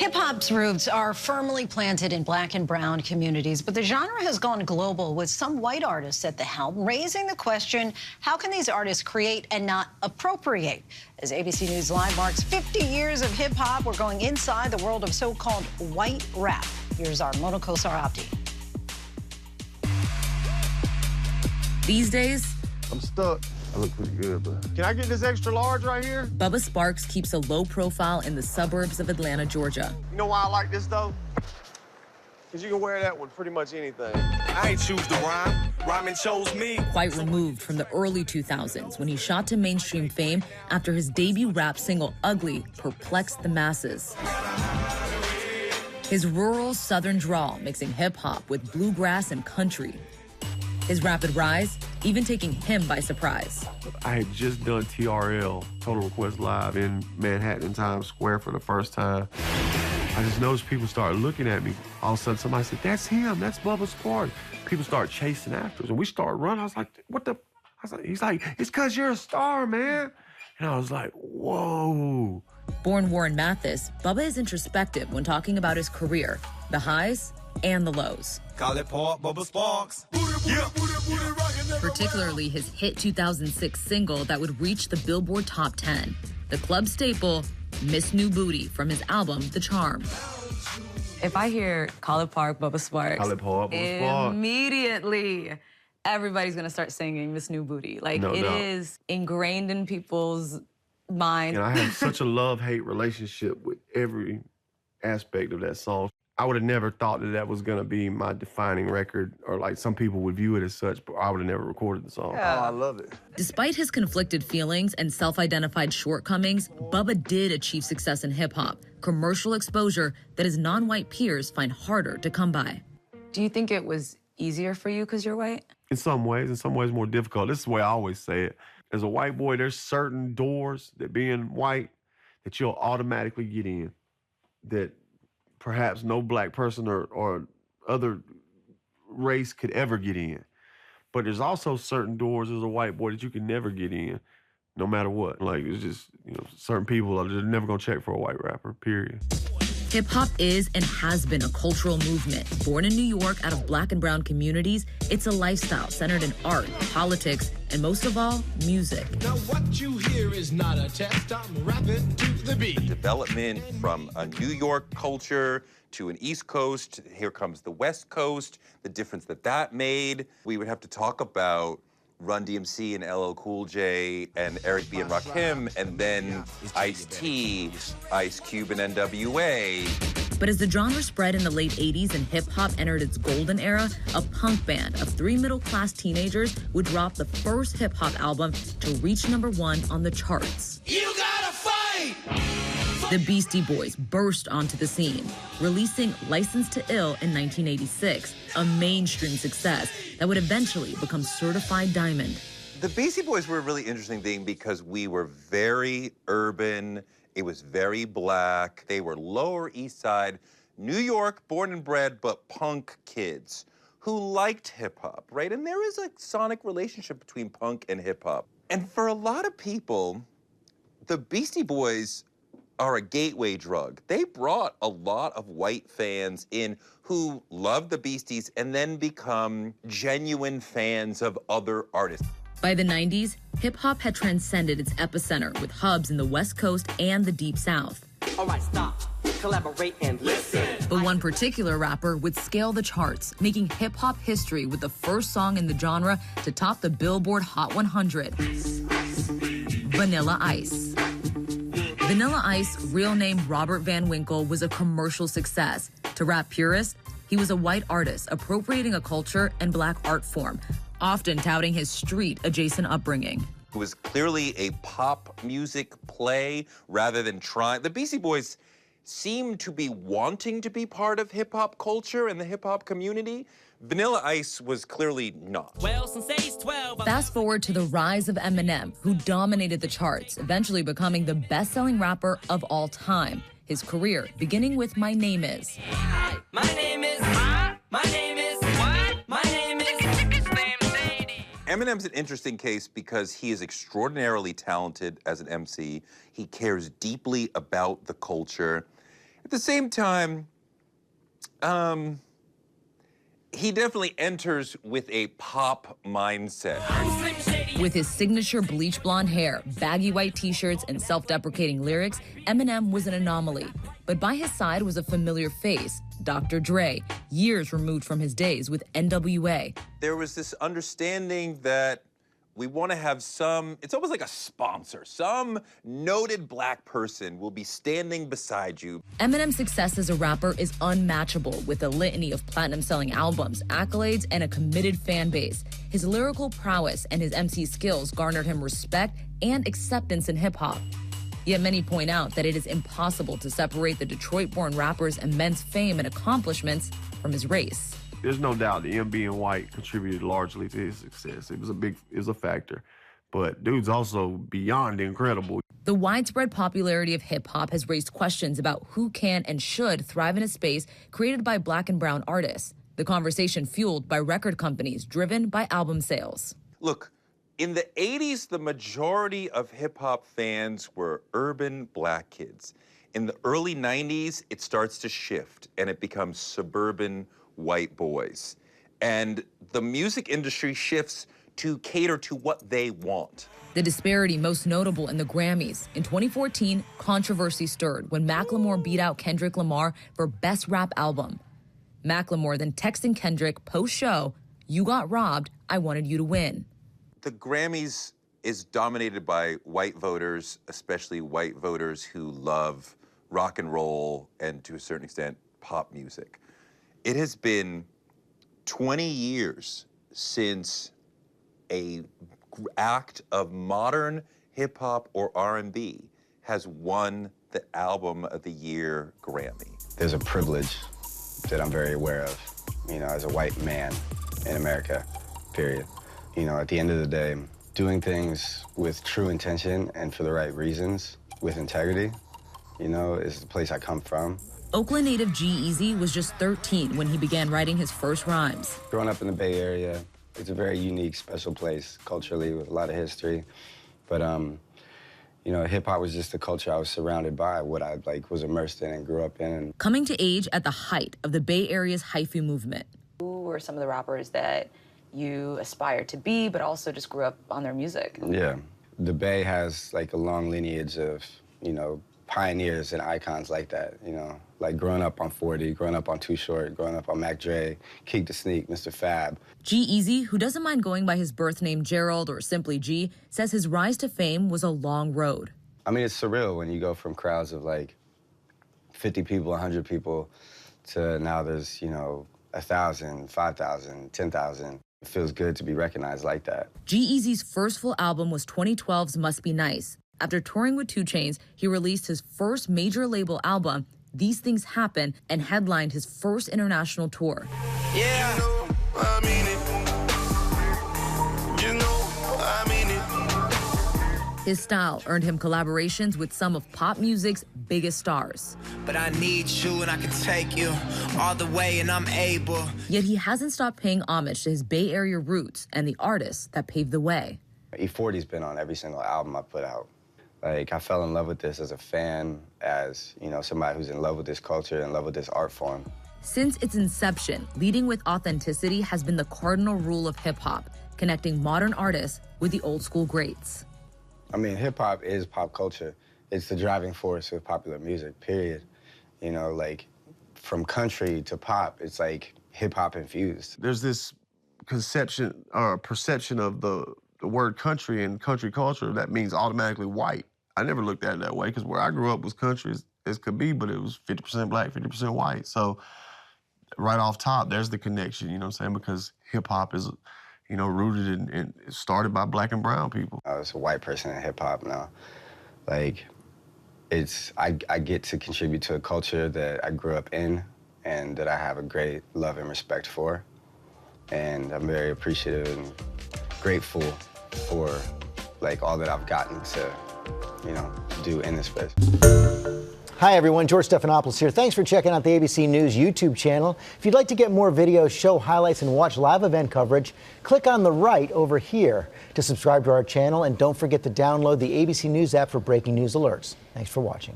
Hip-hop's roots are firmly planted in black and brown communities, but the genre has gone global with some white artists at the helm, raising the question, how can these artists create and not appropriate? As ABC News Live marks 50 years of hip-hop, we're going inside the world of so-called white rap. Here's our Mona Kosar Abdi. These days, I'm stuck. I look pretty good, but... Can I get this extra large right here? Bubba Sparxxx keeps a low profile in the suburbs of Atlanta, Georgia. You know why I like this, though? Because you can wear that with pretty much anything. I ain't choose the rhyme. Rhyming chose me. Quite removed from the early 2000s when he shot to mainstream fame after his debut rap single, Ugly, perplexed the masses. His rural southern drawl mixing hip-hop with bluegrass and country. His rapid rise, even taking him by surprise. I had just done TRL, Total Request Live, in Manhattan, Times Square for the first time. I just noticed people started looking at me. All of a sudden, somebody said, "That's him, that's Bubba Sparxxx." People started chasing after us, and we started running. I was like, what the? He's like, "It's because you're a star, man." And I was like, whoa. Born Warren Mathis, Bubba is introspective when talking about his career, the highs and the lows. Call it Paul Bubba Sparxxx. Particularly his hit 2006 single that would reach the Billboard Top 10, the club staple, Miss New Booty, from his album, The Charm. If I hear College Park, Bubba Sparxxx, Call it Paul Bubba Sparxxx, immediately everybody's gonna start singing Miss New Booty. Like, no it doubt. is ingrained in people's mind. And I have such a love-hate relationship with every aspect of that song. I would have never thought that that was going to be my defining record, or like some people would view it as such, but I would have never recorded the song. Yeah. Oh, I love it. Despite his conflicted feelings and self-identified shortcomings, Bubba did achieve success in hip-hop, commercial exposure that his non-white peers find harder to come by. Do you think it was easier for you because you're white? In some ways more difficult. This is the way I always say it. As a white boy, there's certain doors that being white that you'll automatically get in, that perhaps no black person or other race could ever get in. But there's also certain doors as a white boy that you can never get in, no matter what. Like, it's just, certain people are just never gonna check for a white rapper, period. Hip-hop is and has been a cultural movement. Born in New York out of black and brown communities, it's a lifestyle centered in art, politics, and most of all, music. Now what you hear is not a test, I'm rapping to the beat. Development from a New York culture to an East Coast, here comes the West Coast, the difference that made. We would have to talk about Run DMC and LL Cool J and Eric B. and Rakim, and then Ice-T, Ice Cube and NWA. But as the genre spread in the late 80s and hip-hop entered its golden era, a punk band of three middle-class teenagers would drop the first hip-hop album to reach #1 on the charts. You gotta fight! The Beastie Boys burst onto the scene, releasing License to Ill in 1986, a mainstream success that would eventually become certified diamond. The Beastie Boys were a really interesting thing because we were very urban. It was very black. They were Lower East Side, New York, born and bred, but punk kids who liked hip-hop, right? And there is a sonic relationship between punk and hip-hop. And for a lot of people, the Beastie Boys are a gateway drug. They brought a lot of white fans in who love the Beasties and then become genuine fans of other artists. By the 90s, hip-hop had transcended its epicenter with hubs in the West Coast and the Deep South. All right, stop, collaborate and listen. But one particular rapper would scale the charts, making hip-hop history with the first song in the genre to top the Billboard Hot 100, Vanilla Ice. Vanilla Ice, real name Robert Van Winkle, was a commercial success. To rap purists, he was a white artist appropriating a culture and black art form, often touting his street-adjacent upbringing. It was clearly a pop music play rather than trying. The Beastie Boys seemed to be wanting to be part of hip-hop culture and the hip-hop community. Vanilla Ice was clearly not. Well, since age 12... Fast forward to the rise of Eminem, who dominated the charts, eventually becoming the best-selling rapper of all time. His career beginning with My Name Is. My name is... My name is... What? My name is... Slim Shady. Eminem's an interesting case because he is extraordinarily talented as an MC. He cares deeply about the culture. At the same time, he definitely enters with a pop mindset. With his signature bleach blonde hair, baggy white t-shirts, and self-deprecating lyrics, Eminem was an anomaly. But by his side was a familiar face, Dr. Dre, years removed from his days with NWA. There was this understanding that we want to have it's almost like a sponsor. Some noted black person will be standing beside you. Eminem's success as a rapper is unmatchable, with a litany of platinum-selling albums, accolades, and a committed fan base. His lyrical prowess and his MC skills garnered him respect and acceptance in hip-hop. Yet many point out that it is impossible to separate the Detroit-born rapper's immense fame and accomplishments from his race. There's no doubt that him being white contributed largely to his success. It was a factor. But dude's also beyond incredible. The widespread popularity of hip-hop has raised questions about who can and should thrive in a space created by black and brown artists. The conversation fueled by record companies driven by album sales. Look, in the 80s, the majority of hip-hop fans were urban black kids. In the early 90s, it starts to shift and it becomes suburban white boys. And the music industry shifts to cater to what they want. The disparity most notable in the Grammys. In 2014, controversy stirred when Macklemore beat out Kendrick Lamar for Best Rap Album. Macklemore then texting Kendrick post-show, "You got robbed, I wanted you to win." The Grammys is dominated by white voters, especially white voters who love rock and roll and, to a certain extent, pop music. It has been 20 years since a act of modern hip hop or R&B has won the Album of the Year Grammy. There's a privilege that I'm very aware of, as a white man in America, period. At the end of the day, doing things with true intention and for the right reasons, with integrity, is the place I come from. Oakland native G-Eazy was just 13 when he began writing his first rhymes. Growing up in the Bay Area, it's a very unique, special place culturally with a lot of history. But, hip-hop was just the culture I was surrounded by, what I was immersed in and grew up in. Coming to age at the height of the Bay Area's hyphy movement. Who were some of the rappers that you aspired to be, but also just grew up on their music? Yeah, the Bay has a long lineage of, pioneers and icons like that, growing up on 40, growing up on Too Short, growing up on Mac Dre, Keek the Sneak, Mr. Fab. G-Eazy, who doesn't mind going by his birth name Gerald or simply G, says his rise to fame was a long road. It's surreal when you go from crowds of 50 people, 100 people to now there's, 1,000, 5,000, 10,000. It feels good to be recognized like that. G-Eazy's first full album was 2012's Must Be Nice. After touring with 2 Chainz, he released his first major label album, These Things Happen, and headlined his first international tour. Yeah, I mean it. His style earned him collaborations with some of pop music's biggest stars. But I need you and I can take you all the way and I'm able. Yet he hasn't stopped paying homage to his Bay Area roots and the artists that paved the way. E40's been on every single album I put out. I fell in love with this as a fan, as, somebody who's in love with this culture, in love with this art form. Since its inception, leading with authenticity has been the cardinal rule of hip-hop, connecting modern artists with the old-school greats. Hip-hop is pop culture. It's the driving force of popular music, period. From country to pop, it's hip-hop infused. There's this conception or perception of the word country and country culture that means automatically white. I never looked at it that way because where I grew up was country as could be, but it was 50% black, 50% white. So right off top, there's the connection, because hip-hop is, rooted in started by black and brown people. I was a white person in hip-hop now. I get to contribute to a culture that I grew up in and that I have a great love and respect for. And I'm very appreciative and grateful for all that I've gotten to, do in this space. Hi everyone, George Stephanopoulos here. Thanks for checking out the ABC News YouTube channel. If you'd like to get more videos, show highlights, and watch live event coverage, click on the right over here to subscribe to our channel, and don't forget to download the ABC News app for breaking news alerts. Thanks for watching.